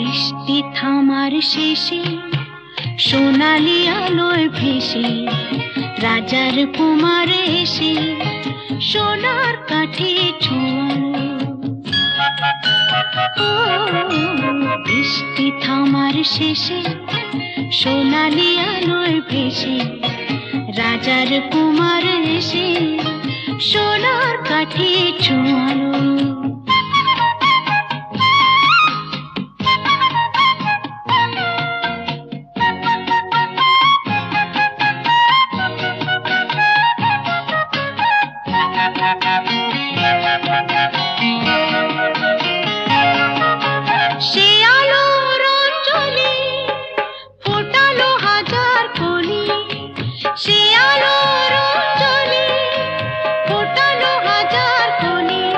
বৃষ্টি থামার শেষে সোনালি আলোয় ভেসে রাজার কুমার এসে সোনার কাঠি ছোঁয়ালো। ও বৃষ্টি থামার শেষে সোনালি আলোয় ভেসে রাজার কুমার এসে সোনার কাঠি ছোঁয়ালো।